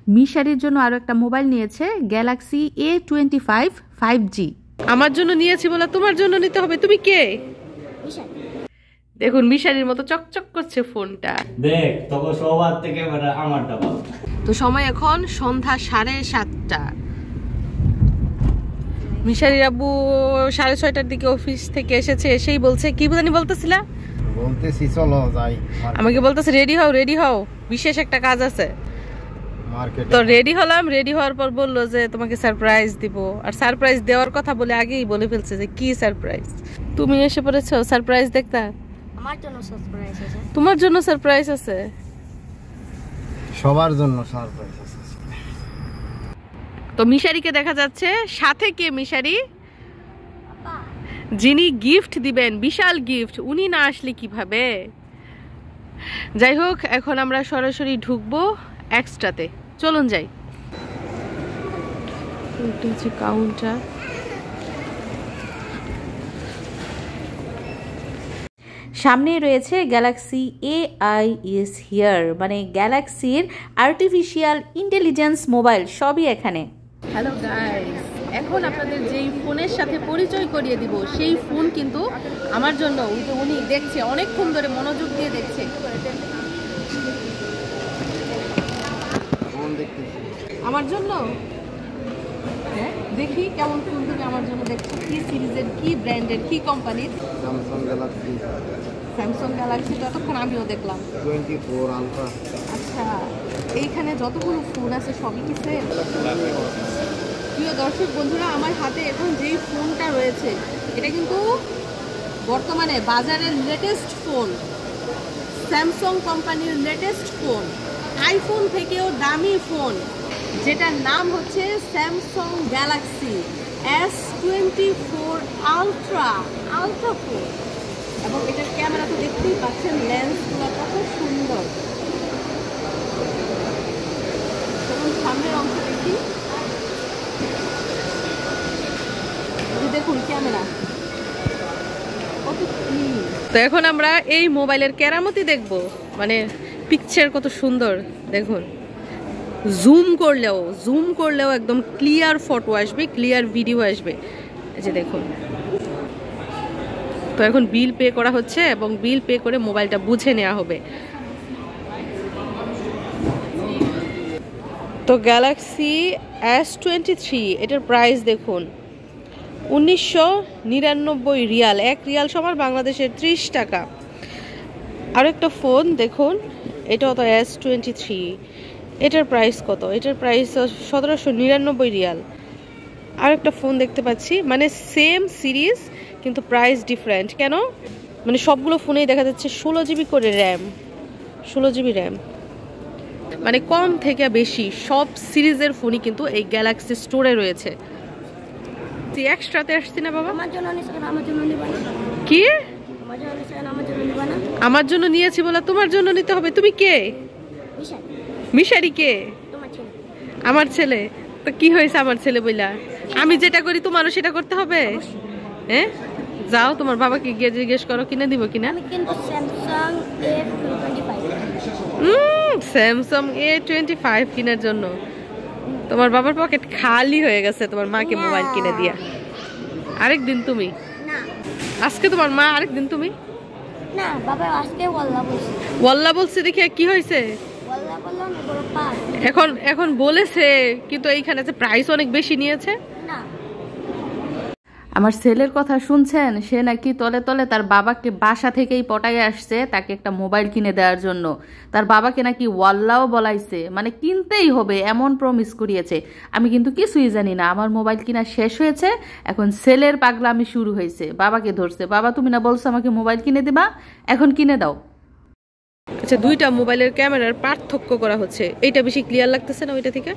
মিশারির জন্য আরো একটা মোবাইল নিয়েছে, গ্যালাক্সি A25 5G। আমার জন্য নিয়েছি বলে তোমার জন্য নিতে হবে। তুমি কে? দেখুন মিশারির মতো চকচক করছে ফোনটা। দেখ তোকে সবার থেকে আমারটা ভালো। তো সময় এখন সন্ধ্যা 7:30। মিশারির আব্বু 6:30টার দিকে অফিস থেকে এসেছে, এসেই বলছে কি জানি বলতেছিলা? বলতেছি চলো যাই। আমাকে বলতেছে রেডি হও বিশেষ একটা কাজ আছে। মার্কেটে তো রেডি হলাম, রেডি হওয়ার পর বললো যে তোমাকে সারপ্রাইজ দিব। আর সারপ্রাইজ দেওয়ার কথা বলে আগেই বলে ফেলছে যে কি সারপ্রাইজ। তুমি এসে পড়েছো সারপ্রাইজ দেখতে? আমার জন্য সারপ্রাইজ আছে। তোমার জন্য সারপ্রাইজ আছে? সবার জন্য সারপ্রাইজ আছে। তো মিশারিকে দেখা যাচ্ছে, সাথে কে মিশারি? যিনি গিফট দিবেন, বিশাল গিফট, উনি না আসলে কিভাবে? যাই হোক, এখন আমরা সরাসরি ঢুকবো এক্সট্রাতে। চলুন যাই। এটা হচ্ছে কাউন্টার। সামনেই রয়েছে গ্যালাক্সি AI ইজ হিয়ার, মানে গ্যালাক্সির আর্টিফিশিয়াল ইন্টেলিজেন্স মোবাইল সবই এখানে। হ্যালো গাইস, এখন আপনাদের যেই ফোনের সাথে পরিচয় করিয়ে দিব সেই ফোন কিন্তু আমার জন্য। উনি দেখছে, অনেকক্ষণ ধরে মনোযোগ দিয়ে দেখছে। আমার জন্য হ্যাঁ, দেখি কেমন ফোন তুমি আমার জন্য দেখছো। কি সিরিজের, কি ব্র্যান্ডের, কি কোম্পানির? Samsung Galaxy. তো এতক্ষণ আমিও দেখলাম 24 আলট্রা। আচ্ছা, এইখানে যতগুলো ফোন আছে সবই কি সেম? প্রিয় দর্শক বন্ধুরা, আমার হাতে এখন যেই ফোনটা রয়েছে এটা কিন্তু বর্তমানে বাজারের লেটেস্ট ফোন, স্যামসাং কোম্পানির লেটেস্ট ফোন, আইফোন থেকেও দামি ফোন, যেটার নাম হচ্ছে Samsung Galaxy S24 ultra phone. এবং এটার ক্যামেরা তো দেখতেই পাচ্ছেন, লেন্সগুলো কত সুন্দর। এবং সামনের অংশ দেখি, দেখুন ক্যামেরা কত ক্লিন। তো এখন আমরা এই মোবাইলের কেরামতি দেখব, মানে পিকচার কত সুন্দর দেখুন। জুম করলেও একদম ক্লিয়ার ফটো আসবে, ক্লিয়ার ভিডিও আসবে। এই যে দেখুন। তো এখন বিল পে করা হচ্ছে এবং বিল পে করে মোবাইলটা বুঝে নেওয়া হবে। তো গ্যালাক্সি S23 এটার প্রাইস দেখুন 1999 রিয়াল। 1 রিয়াল সমান বাংলাদেশের 30 টাকা। আর একটা ফোন দেখুন, এটাও তো S23। এটার প্রাইস কত? এটার প্রাইস 1799 রিয়াল। আর একটা ফোন দেখতে পাচ্ছি, মানে সেম সিরিজ কিন্তু প্রাইস ডিফারেন্ট। কেন? মানে সবগুলো ফোনেই দেখা যাচ্ছে 16 জিবি করে র্যাম, 16 জিবি র্যাম। মানে কম থেকে বেশি সব সিরিজের ফোনই কিন্তু এই গ্যালাক্সি স্টোরে রয়েছে। তুই এক্সট্রাতে আসছি না বাবা? আমার জন্য আমার জন্য নিবা না কি? আমার জন্য আমার জন্য নিবা না? আমার জন্য নিয়েছি বলে তোমার জন্য নিতে হবে। তুমি কে? মিশারি কে? তোমার ছেলে। আমার ছেলে? তো কি হয়েছে আমার ছেলে বইলা? আমি যেটা করি তোমারও সেটা করতে হবে? হ্যাঁ, যাও তোমার বাবাকে গিয়ে জিজ্ঞেস করো কিনে দিব কিনা। আমি কিন্তু স্যামসাং স্যামসাং A25 কেনার জন্য তোমার বাবার পকেট খালি হয়ে গেছে তোমার মাকে মোবাইল কিনে দিয়া। আরেকদিন তুমি না, আজকে তোমার মা, আরেকদিন তুমি না। বাবা আজকে ওয়াল্লাহ বলছে। দেখি কি হয়েছে? এখন বলেছে, কিন্তু এইখানে যে প্রাইস অনেক বেশি নিয়েছে। না, আমার ছেলের কথা শুনছেন? সে নাকি তলে তলে তার বাবাকে বাসা থেকেই পটাই আসছে তাকে একটা মোবাইল কিনে দেওয়ার জন্য। তার বাবাকে নাকি ওয়াল্লাও বলাইছে, মানে কিনতেই হবে এমন প্রমিস করিয়েছে। আমি কিন্তু কিছুই জানি না। আমার মোবাইল কিনা শেষ হয়েছে, এখন ছেলের পাগলামি শুরু হয়েছে। বাবাকে ধরছে, বাবা তুমি না বলছো আমাকে মোবাইল কিনে দিবা, এখন কিনে দাও। আচ্ছা, দুইটা মোবাইলের ক্যামেরার পার্থক্য করা হচ্ছে। এইটা বেশি ক্লিয়ার লাগতেছে না ওইটা থেকে?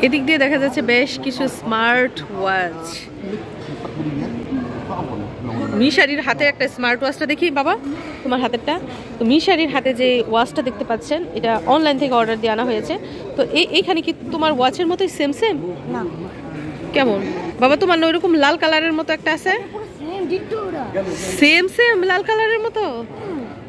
এদিক দিয়ে দেখা যাচ্ছে বেশ কিছু স্মার্ট ওয়াচ। মিশারির হাতে একটা স্মার্ট ওয়াচটা দেখি বাবা, তোমার হাতেরটা। তো মিশারির হাতে যে ওয়াচটা দেখতে পাচ্ছেন, এটা অনলাইন থেকে অর্ডার দিয়ে আনা হয়েছে। তো এইখানে কি তোমার ওয়াচের মতোই সেম? না। কেমন? বাবা তোমার না ওইরকম লাল কালারের মতো একটা আছে, পুরো সেম ডিট্টো ওরা। সেম সেম লাল কালারের মতো।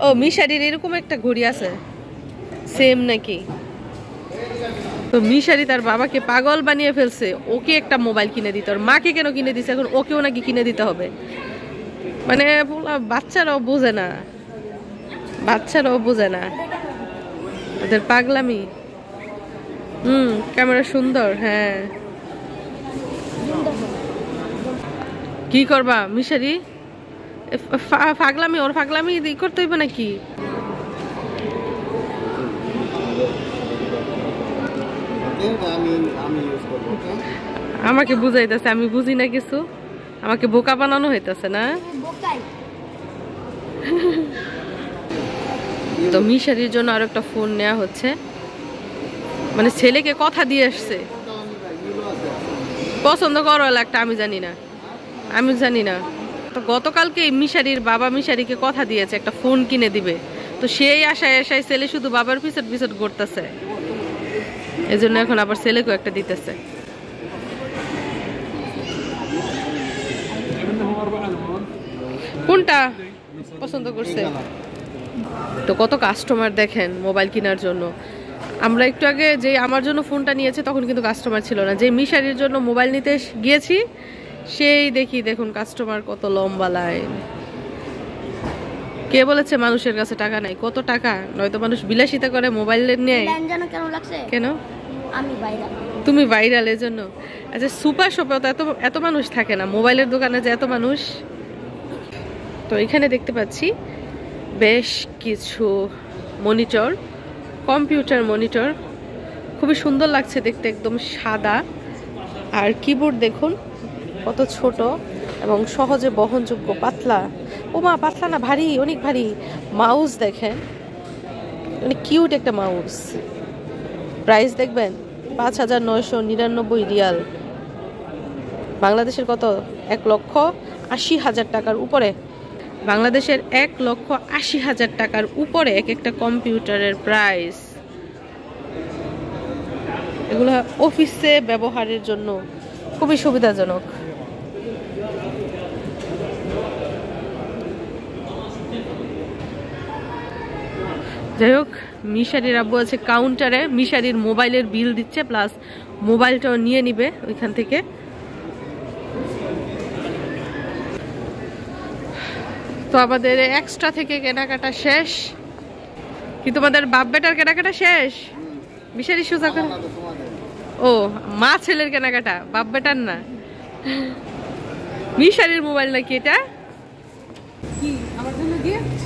ও মিশারির এরকম একটা ঘড়ি আছে সেম নাকি? তো মিশারি তার বাবাকে পাগল বানিয়ে ফেলছে, ওকে একটা মোবাইল কিনে দিতে, ওর মাকে কেন কিনে দিছে, এখন ওকেও নাকি কিনে দিতে হবে। মানে বাচ্চারাও বোঝে না, বাচ্চারাও বোঝে না ওদের পাগলামি। ক্যামেরা সুন্দর। হ্যাঁ, কি করবা মিশারি? পাগলামি, ওর পাগলামি করতে হইবে নাকি? আমাকে বুঝাইতেছে, আমি বুঝি না কিছু, আমাকে বোকা বানানো হইতেছে না। তো মিশারির জন্য আরো একটা ফোন নেওয়া হচ্ছে, মানে ছেলেকে কথা দিয়ে আসছে, পছন্দ করো একটা, আমি জানি না। তো গতকালকে মিশারির বাবা মিশারিকে কথা দিয়েছে একটা ফোন কিনে দিবে, তো সেই আশায় ছেলে শুধু বাবার পিছট পিছট ঘুরতেছে, এই জন্য এখন আবার ছেলেকেও একটা দিতেছে। কোনটা পছন্দ করছে? তো কত কাস্টমার দেখেন মোবাইল কেনার জন্য। আমরা একটু আগে যে আমার জন্য ফোনটা নিয়েছে তখন কিন্তু কাস্টমার ছিল না, যে মিশারির জন্য মোবাইল নিতে গিয়েছি সেই দেখুন কাস্টমার কত লম্বা লাইন। কে বলেছে মানুষের কাছে টাকা নাই? কত টাকা, নয়তো মানুষ বিলাসিতা করে মোবাইল নিয়ে। কেন? তুমি ভাইরাল, এর জন্য। আচ্ছা, সুপার শপে তো এত মানুষ থাকে না, মোবাইলের দোকানে যে এত মানুষ। তো এখানে দেখতে পাচ্ছি বেশ কিছু মনিটর, কম্পিউটার মনিটর, খুবই সুন্দর লাগছে দেখতে, একদম সাদা। আর কিবোর্ড দেখুন কত ছোট এবং সহজে বহনযোগ্য, পাতলা। ওমা পাতলা না, ভারী, অনেক ভারী। মাউস দেখেন, অনেক কিউট একটা মাউস। প্রাইস দেখবেন ৫,৯৯৯ রিয়াল, বাংলাদেশের কত? ১,৮০,০০০ টাকার উপরে। বাংলাদেশের ১,৮০,০০০ টাকার উপরে এক একটা কম্পিউটারের প্রাইস। এগুলো অফিসে ব্যবহারের জন্য খুবই সুবিধাজনক। যাই হোক, মিশারির আব্বু আছে কাউন্টারে, মিশারির মোবাইলের বিল দিচ্ছে, প্লাস মোবাইলটাও নিয়ে নিবে ওইখান থেকে। তো আমাদের এক্সট্রা থেকে কেনাকাটা শেষ, কি তোমাদের বাপ বেটার কেনাকাটা শেষ? মিশারি সোজা করে, ও মা ছেলের কেনাকাটা, বাপ বেটার না। মিশারির মোবাইল নাকি এটা? কি আমার জন্য গিফট?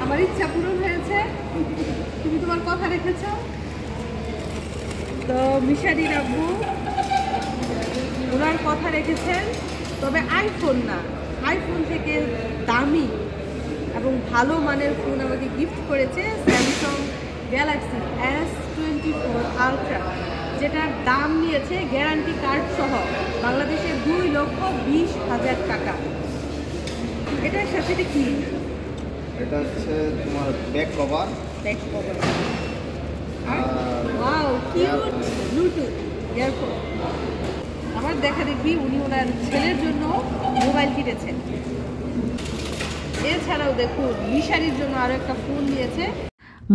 আমার ইচ্ছা পূরণ হয়েছে, তুমি তোমার কথা রেখেছ। তো মিশারির আব্বু ওনার কথা রেখেছেন, তবে আইফোন না, আইফোন থেকে দামি এবং ভালো মানের ফোন আমাকে গিফট করেছে স্যামসাং গ্যালাক্সি S24 আলট্রা, যেটার দাম নিয়েছে গ্যারান্টি কার্ড সহ বাংলাদেশের 2,20,000 টাকা। এটার সাথে কি? এটা হচ্ছে তোমার back cover. Wow, cute Bluetooth earphone. আমার দেখা দেখবি উনি ওনার ছেলের জন্য মোবাইল কিনেছেন। এছাড়াও দেখুন মিশারির জন্য আরো একটা ফোন নিয়েছে।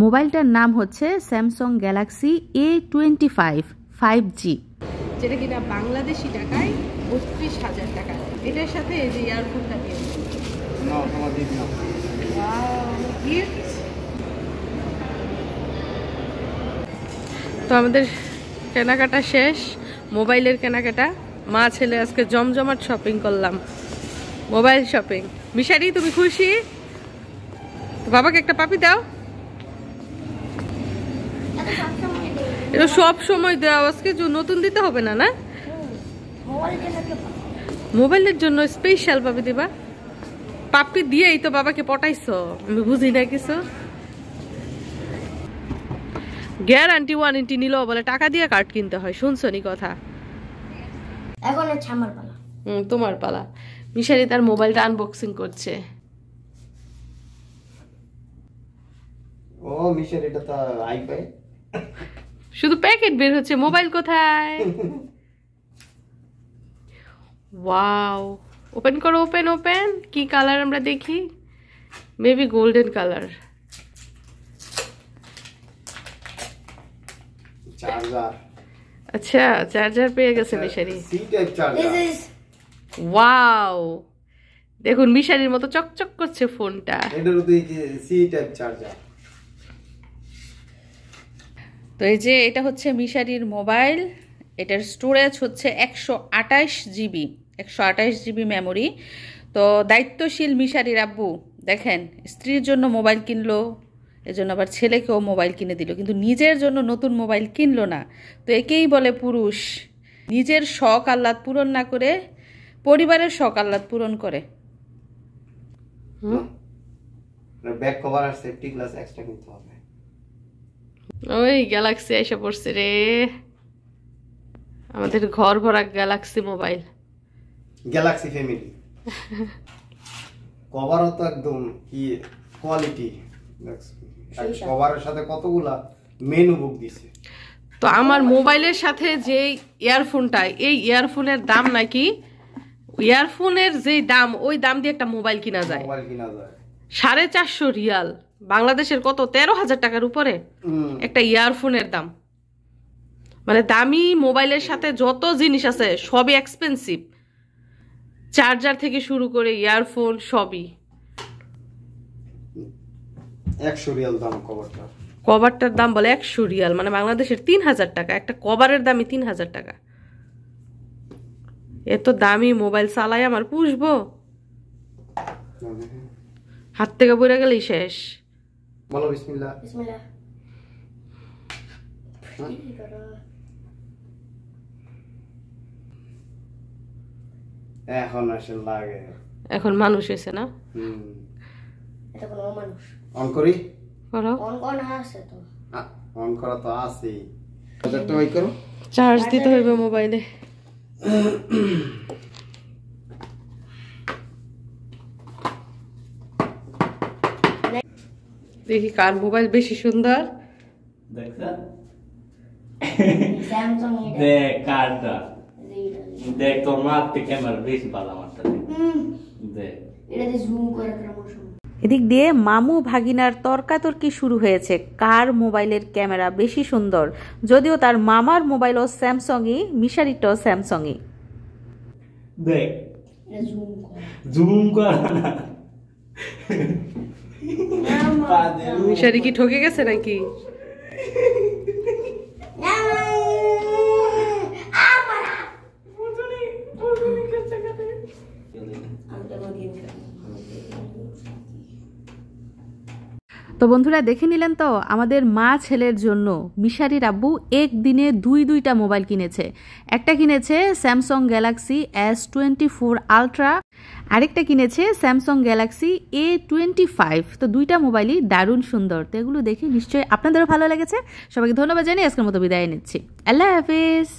মোবাইলটার নাম হচ্ছে স্যামসাং গ্যালাক্সি A25 5G, যেটা কিনা বাংলাদেশি টাকায় ৩২,০০০ টাকা। এটার সাথে এই যে ইয়ারফোনটা নিয়েছে। তো আমাদের কেনাকাটা শেষ, মোবাইলের কেনাকাটা। মা ছেলে আজকে জমজমাট শপিং করলাম, মোবাইল শপিং। মিশারি তুমি খুশি? বাবাকে একটা পাপি দাও। এটা সব সময় দেওয়া, আজকে নতুন দিতে হবে না, না মোবাইলের জন্য স্পেশাল পাপি দিবা। পাপি দিয়েই তো বাবাকে পটাইছো, আমি বুঝি না কিছু। গ্যারান্টি ওয়ারেন্টি নিলেও বলে টাকা দিয়ে কার্ড কিনতে হয়, শুনছো নি কথা? এখন হচ্ছে আমার পালা। তোমার পালা। মিশারি তার মোবাইলটা আনবক্সিং করছে। ও মিশারি, এটা তো আইফাই। শুধু প্যাকেট বের হচ্ছে, মোবাইল কোথায়? ওয়াও, ওপেন করো, ওপেন ওপেন। কি কালার আমরা দেখি? Maybe golden colour. চার্জার। আচ্ছা, চার্জার পেয়ে গেছে মিশারি। C type charger. ওয়াও, দেখুন মিশারির মতো চকচক করছে ফোনটা। এটার মধ্যে সি টাইপ চার্জার। তো এই যে এটা হচ্ছে মিশারির মোবাইল। এটার স্টোরেজ হচ্ছে 128 জিবি, 128 জিবি মেমোরি। তো দায়িত্বশীল মিশারির আব্বু দেখেন, স্ত্রীর জন্য মোবাইল কিনলো, এজন্য আবার ছেলেকেও মোবাইল কিনে দিল, কিন্তু নিজের জন্য নতুন মোবাইল কিনলো না। তো একেই বলে পুরুষ, নিজের শখ আহ্লাদ পূরণ না করে পরিবারের শখ আহ্লাদ পূরণ করে। ব্যাক কভার আর সেফটি গ্লাস এক্সট্রা কিনতে হবে। ওই গ্যালাক্সি এসে পড়ছে রে, আমাদের ঘর ভরা গ্যালাক্সি মোবাইল। Galaxy family. কভারও তো একদম কি কোয়ালিটি, কভারের সাথে কতগুলা মেনু বুক দিছে। তো আমার মোবাইলের সাথে যে ইয়ারফোনটা, এই ইয়ারফোনের দাম নাকি, ইয়ারফোনের যেই দাম ওই দাম দিয়ে একটা মোবাইল কিনা যায়। মোবাইল কিনা যায় 450 রিয়াল, বাংলাদেশের কত 13,000 টাকার উপরে একটা ইয়ারফোনের দাম। মানে দামি মোবাইলের সাথে যত জিনিস আছে সবই এক্সপেন্সিভ, চার্জার থেকে শুরু করে ইয়ারফোন সবই। 100 রিয়াল দাম কভারটা। কভারটার দাম বলে 100 রিয়াল, মানে বাংলাদেশের 3000 টাকা। একটা কভারের দামই 3000 টাকা। এত দামি মোবাইল চালাই আমার পুষবো? হাত থেকে পড়ে গেলেই শেষ। বলো বিসমিল্লাহ। বিসমিল্লাহ। এখন আসে লাগে, এখন মানুষ হয়েছে না? এটা কোনো মানুষ। অন করি? করো। অন কোন আছে তো? অন করা তো আছেই। চার্জারটা ওই করো। চার্জ দিতে হইবে মোবাইলে। দেখি কার মোবাইল বেশি সুন্দর। দেখছেন? স্যামসাং এটা। দেখ কার্ডটা, এটা দেখ তোর মার থেকে ক্যামেরা বেশি ভালো আমারটা। দেখ এটাতে জুম করে ক্রমশ। এদিক দিয়ে মামু ভাগিনার তর্কাতর্কি শুরু হয়েছে, কার মোবাইলের ক্যামেরা বেশি সুন্দর। যদিও তার মামার মোবাইলও স্যামসাংই, মিশারিটাও স্যামসাংই। দেখ এটা জুম করে। জুম কর না। মিশারি কি ঠকে গেছে নাকি? তো বন্ধুরা দেখে নিলেন তো আমাদের মা ছেলের জন্য মিশারির আব্বু একদিনে দুইটা মোবাইল কিনেছে। একটা কিনেছে স্যামসাং গ্যালাক্সি S24 আলট্রা, আরেকটা কিনেছে স্যামসাং গ্যালাক্সি A25। তো দুইটা মোবাইলই দারুণ সুন্দর। তো এগুলো দেখে নিশ্চয়ই আপনাদেরও ভালো লেগেছে। সবাইকে ধন্যবাদ জানিয়ে আজকের মতো বিদায় নিচ্ছি। আল্লাহ হাফিজ।